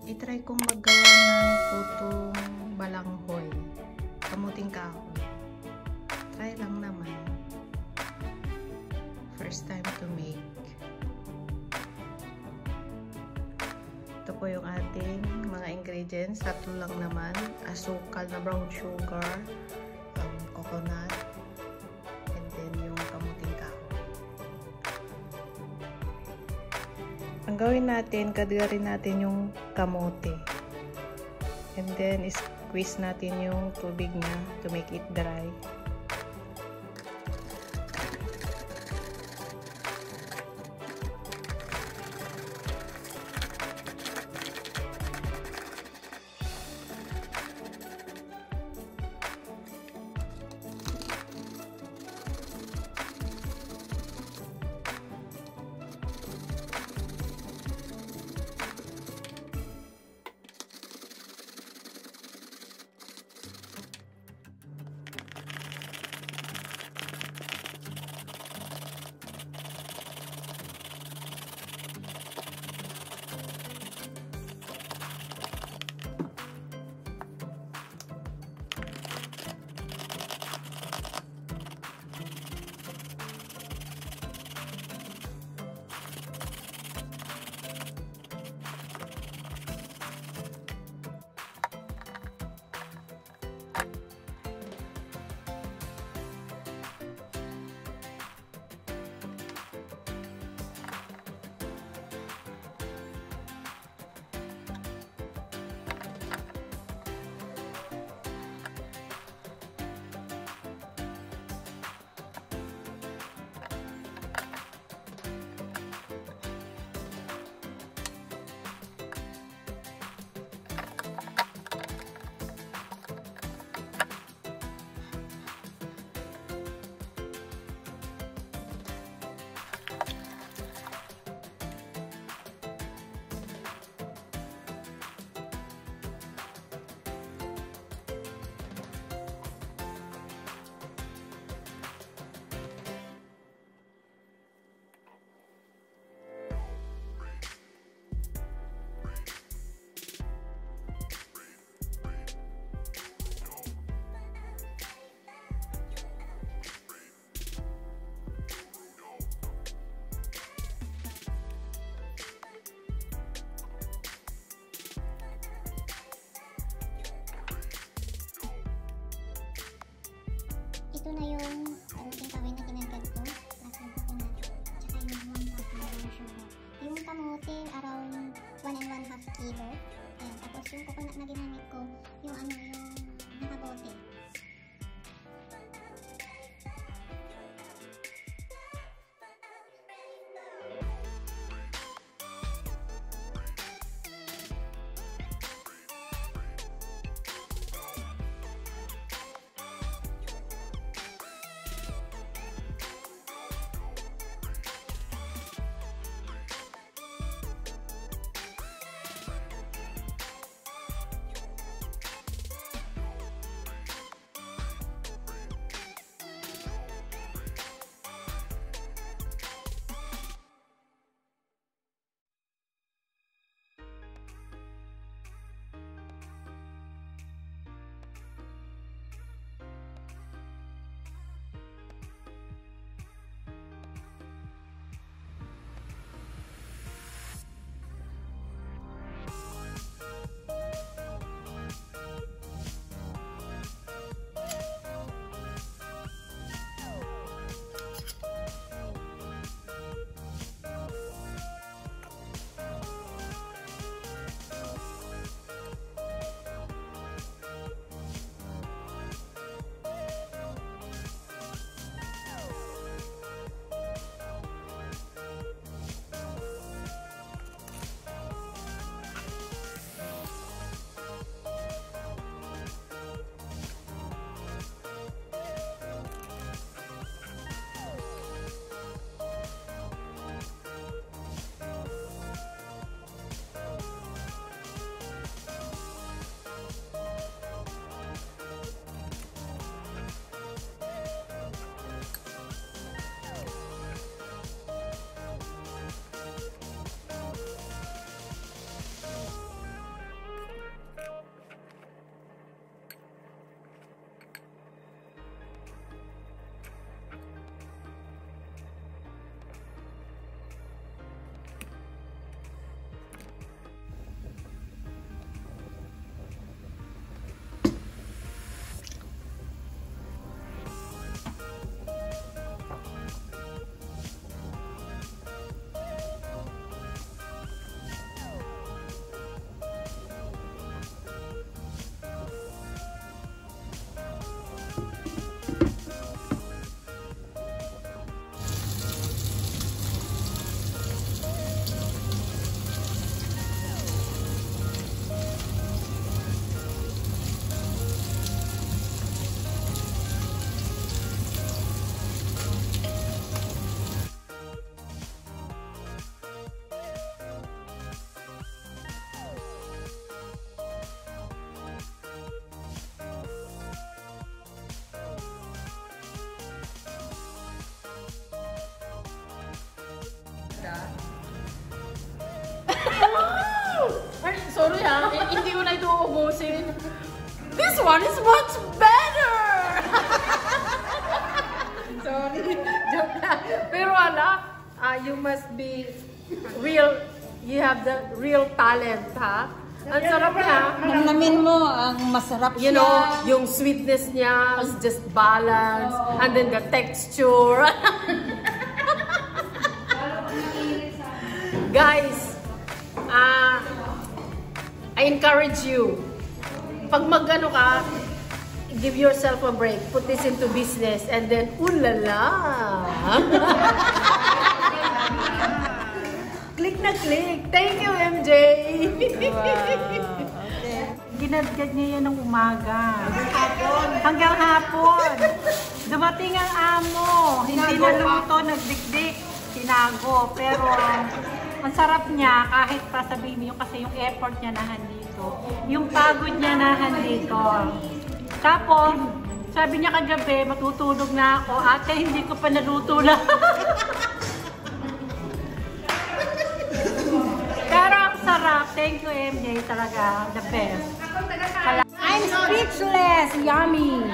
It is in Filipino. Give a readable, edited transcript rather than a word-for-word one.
itry kong maggawa ng putong balanghoy, kamuting kahoy. Try lang naman. First time to make. Ito po yung ating mga ingredients. Tatlo lang naman. Asukal na brown sugar, coconut, and then yung kamuting kahoy. Ang gawin natin, gadgarin natin yung kamote. And then, squeeze natin yung tubig niya to make it dry. Ito na yung kamuting kahoy na kinagad ko. Plus yung coconut. Tsaka yung 1 cup na brown sugar. Yung kamote around 1.5 kilo. Ayan. Tapos yung coconut na ginamit ko, yung yung nakabote. siya. Ay, sorry ha, hindi ko na ito uubusin. This one is much better! Sorry, joke lang. Pero you must be real, you have the real talent, ha? Ang sarap niya. Namnamin mo, ang masarap You siya. know, yung sweetness niya is just balance, and then the texture. Guys, I encourage you, pag mag-ano ka, give yourself a break, put this into business, and then, ulala! Click na click! Thank you, MJ! Ginadgad niya yan ng umaga. Hanggang hapon. Dumating ang amo. Hindi na luto, nagdikdik. Tinago. Pero ang sarap niya, kahit pa sabihin mo yung kasi yung effort niya nahan dito. Yung pagod niya nahan dito. Tapos, sabi niya kagabi, matutulog na ako. Ate, hindi ko pa naluto na. Pero ang sarap. Thank you, MJ. Talaga, the best. I'm speechless. Yummy.